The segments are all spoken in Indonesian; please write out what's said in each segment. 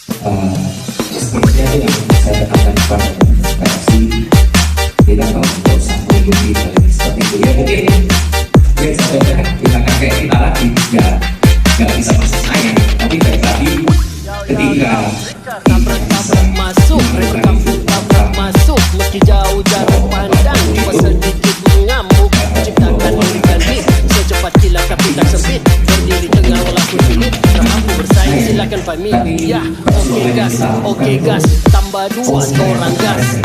Sepertinya itu yang saya tekankan kepada versi kita nggak usah mengikuti hal yang seperti itu ya. Mungkin ya contohnya kita kan kayak kita lagi nggak bisa masuk sayang, tapi baik lagi ketika tabrak masuk, tabrak masuk, meski jauh jarak pandang, cuma sedikit mengamuk, ciptakan memberikan beat, secepat kilat tapi tak sempit, berdiri tengah walaupun sulit, mampu bersaing silakan familia, oke gas, tambah 2 orang gas.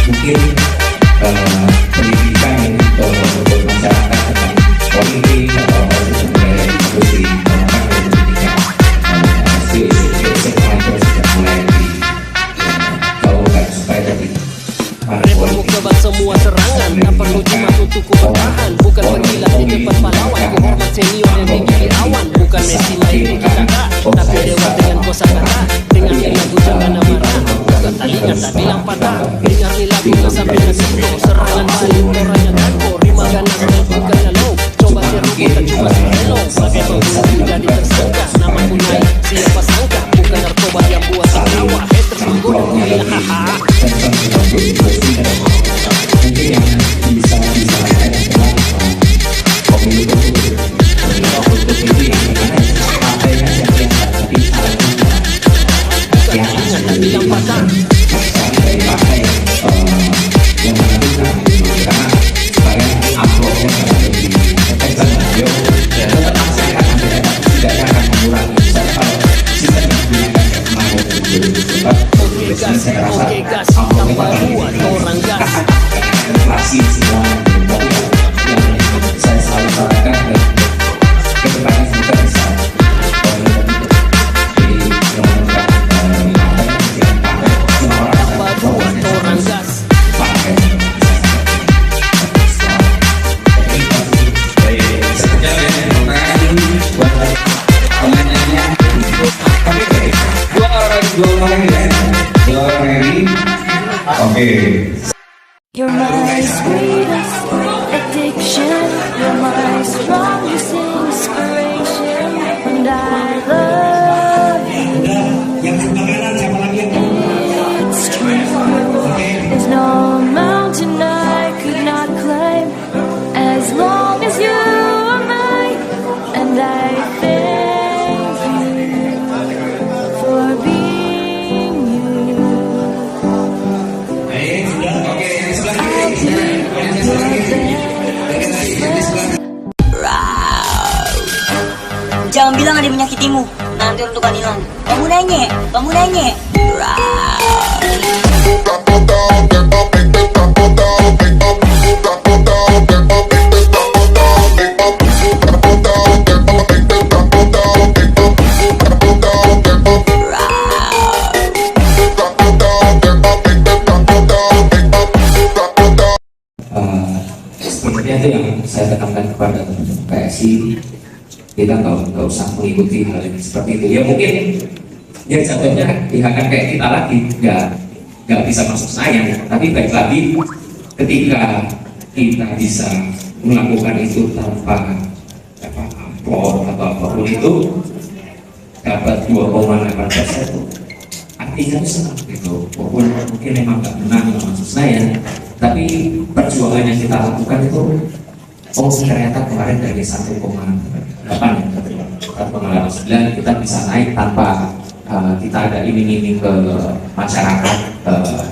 Mungkin pendidikan yang untuk masyarakat tentang politik atau apa itu sebenarnya harus dikembangkan oleh pendidikan SMA itu sudah mulai digaungkan supaya tadi Repot kebat semua serangan, tak perlu jimat untuk ku bertahan, bukan pengilat di depan pahlawan, ku hormat senior yang tinggi di awan, bukan Messi main di kita, tapi dewa dengan kosakata, dengan lagu jangan amarah, bukan talingan tak bilang patah, dengar ni lagu sampai nasibu, serangan balik orangnya tako, rima ganas dan bukan low, coba serupu tak cuma hello, sebagai pembunuh jadi tersangka, nama ku naik, siapa sangka, bukan narkoba yang buat tertawa, haters menggoda, hahaha. Mungkin yang bisa adalah pemilu itu yang mana partainya yang tapi yang partai yang menentukan karena supaya uploadnya lebih efektif radio dan tetap masyarakat tidak akan mengurangi kalau sistem yang digunakan kemarin saya rasa uploadnya orang gas inflasi semua yang saya selalu sarankan dan kedepannya juga bisa orang gas. Dua orang ini, oke. You're my sweetest addiction, you're my strongest inspiration, and I love you. It's true, there's no mountain I could not climb, as long as you are mine, and I thank you for being you. Jangan bilang ada menyakitimu, nanti untuk hilang. Kamu nanya. Sebenarnya itu yang saya tekankan kepada PSI, kita nggak usah mengikuti hal yang seperti itu ya. Mungkin ya contohnya ya kan kayak kita lagi nggak bisa masuk sayang, tapi baik lagi ketika kita bisa melakukan itu tanpa upload atau apapun itu dapat 2,8%, artinya itu senang gitu. Walaupun mungkin memang nggak menang masuk sayang, tapi perjuangan yang kita lakukan itu ternyata kemarin dari 1,8 kita bisa naik tanpa kita ada iming-iming ke masyarakat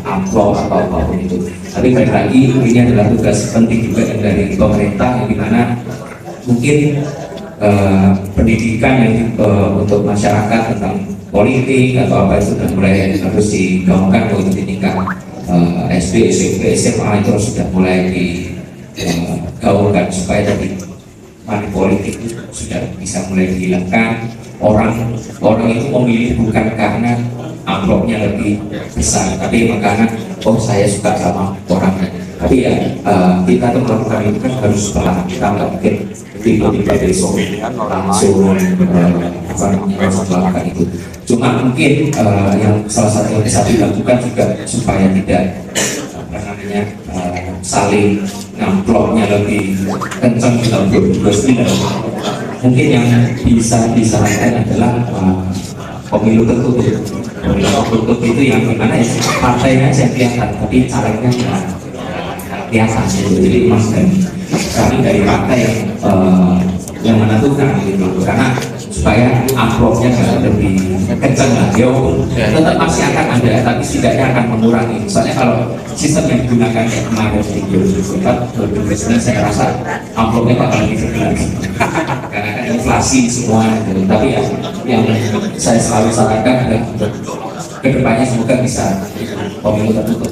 amplop atau apapun itu. Tapi balik lagi ini adalah tugas penting juga dari pemerintah, yang dimana mungkin pendidikan yang untuk masyarakat tentang politik atau apa itu sudah mulai harus digaungkan untuk di tingkat SD, SMP, SMA itu sudah mulai digaungkan supaya tadi money politik itu sudah bisa mulai dihilangkan. Orang itu memilih bukan karena amplopnya lebih besar, tapi memang karena saya suka sama orang Tapi ya kita tuh melakukan itu kan harus perlahan, kita nggak mungkin tiba-tiba besok langsung langsung melakukan itu. Cuma mungkin yang salah satu yang bisa dilakukan juga supaya tidak saling ngamploknya lebih kencang dalam 2029. Mungkin yang bisa disarankan adalah pemilu tertutup. Pemilu tertutup itu yang gimana ya, partainya aja kelihatan tapi caranya nggak kelihatan gitu. Jadi mas kami dari partai yang menentukan gitu, karena supaya amplopnya lebih kencang lah, tetap masih akan ada, tapi setidaknya akan mengurangi. Soalnya kalau sistem yang digunakan kayak kemarin di 2024, saya rasa amplopnya bakal lebih kecil lagi karena kan inflasi semua gitu. Tapi ya yang saya selalu sarankan adalah kedepannya semoga bisa pemilu tertutup.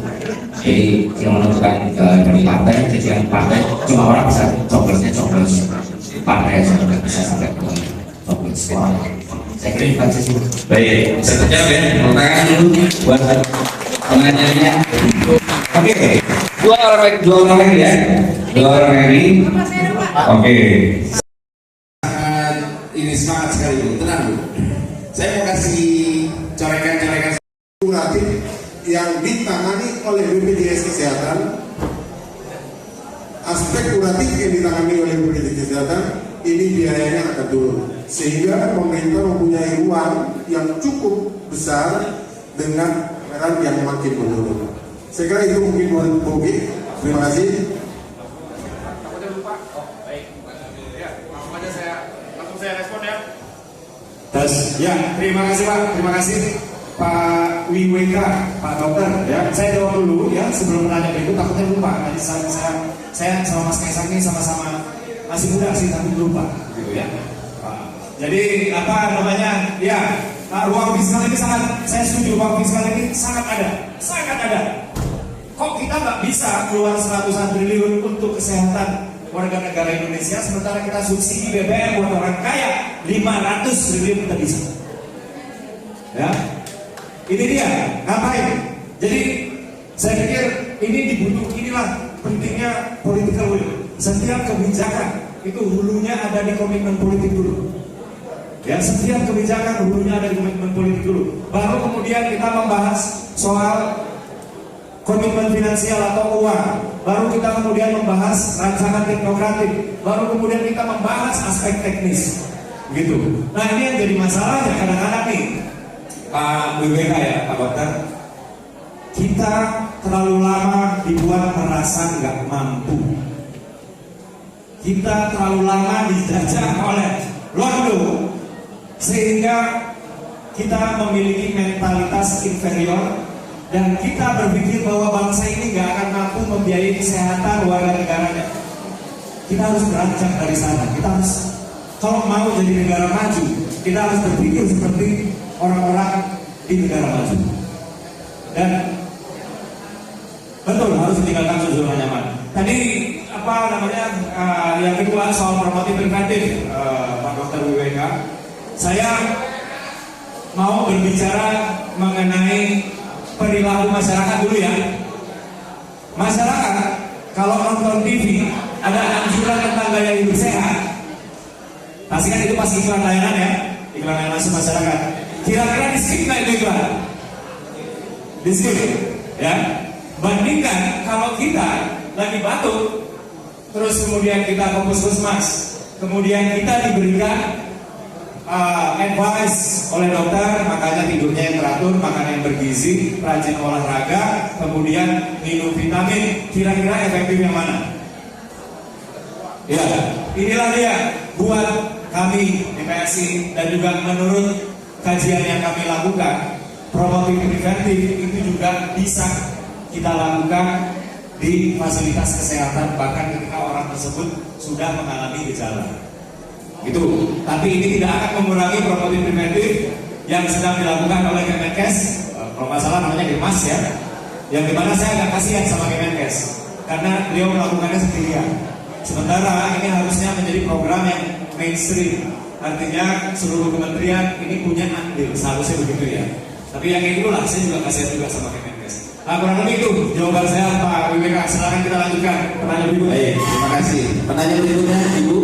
Jadi yang menentukan dari partai, jadi yang partai cuma orang bisa coblos partai aja, nggak bisa sampai ke coblos. Saya kira itu sih. Baik, bisa terjawab ya. Pertanyaan dulu buat penanyanya. Oke, dua orang lagi ya. Dua orang lagi. Oke. Ini semangat sekali Bu, tenang Bu. Saya mau kasih corekan-corekan kuratif yang ditangani oleh BPJS Kesehatan. Aspek kuratif yang ditangani oleh BPJS Kesehatan ini biayanya akan turun, sehingga pemerintah mempunyai ruang yang cukup besar dengan anggaran yang makin menurun. Saya kira itu mungkin buat Bogi. Terima kasih. Langsung saya respon ya. Ya, terima kasih Pak. Terima kasih Pak Wiweka, Pak Dokter. Ya, saya jawab dulu ya sebelum menanya berikut, takutnya lupa. Nanti saya sama Mas Kaisang ini sama-sama masih muda sih tapi lupa, gitu ya. Jadi apa namanya? Ya, ruang fiskal ini sangat, saya setuju, ruang fiskal ini sangat ada. Kok kita nggak bisa keluar 100 triliun untuk kesehatan warga negara Indonesia, sementara kita subsidi BBM buat orang kaya 500 triliun kita bisa. Ya, ini dia, ngapain? Jadi saya pikir inilah pentingnya political will. Setiap kebijakan itu hulunya ada di komitmen politik dulu. Ya, setiap kebijakan hulunya ada di komitmen politik dulu. Baru kemudian kita membahas soal komitmen finansial atau uang. Baru kita kemudian membahas rancangan teknokratik. Baru kemudian kita membahas aspek teknis. Gitu. Nah, ini yang jadi masalahnya kadang-kadang nih, Pak WWK ya, Pak Dokter. Kita terlalu lama dibuat merasa nggak mampu. Kita terlalu lama dijajah oleh Londo, sehingga kita memiliki mentalitas inferior dan kita berpikir bahwa bangsa ini nggak akan mampu membiayai kesehatan warga negaranya. Kita harus beranjak dari sana. Kita harus, kalau mau jadi negara maju, kita harus berpikir seperti orang-orang di negara maju. Dan betul, harus ditinggalkan zona nyaman. Tadi apa namanya, yang kedua soal promotif preventif, Pak Dr. WWK, saya mau berbicara mengenai perilaku masyarakat dulu ya. Masyarakat kalau nonton TV ada anjuran tentang gaya hidup sehat, pastikan itu pasti iklan layanan ya, iklan layanan langsung masyarakat. Kira-kira di skip nggak itu iklan? Di skip ya. Bandingkan kalau kita lagi batuk, terus kemudian kita ke puskesmas, kemudian kita diberikan advice oleh dokter, makanya tidurnya yang teratur, makan yang bergizi, rajin olahraga, kemudian minum vitamin. Kira-kira efektif yang mana? Ya, inilah dia buat kami di PSI dan juga menurut kajian yang kami lakukan, promotif preventif itu juga bisa kita lakukan di fasilitas kesehatan bahkan ketika orang tersebut sudah mengalami gejala. Gitu. Tapi ini tidak akan mengurangi promotif preventif yang sedang dilakukan oleh Kemenkes, kalau nggak salah namanya Kemas ya, yang dimana saya agak kasihan sama Kemenkes karena beliau melakukannya sendirian. Sementara ini harusnya menjadi program yang mainstream, artinya seluruh kementerian ini punya andil, seharusnya begitu ya. Tapi yang itulah saya juga kasihan juga sama Kemenkes. Nah, kurang lebih itu jawaban saya Pak WWK. Silakan kita lanjutkan pertanyaan berikutnya. Baik, terima kasih. Pertanyaan berikutnya, Ibu.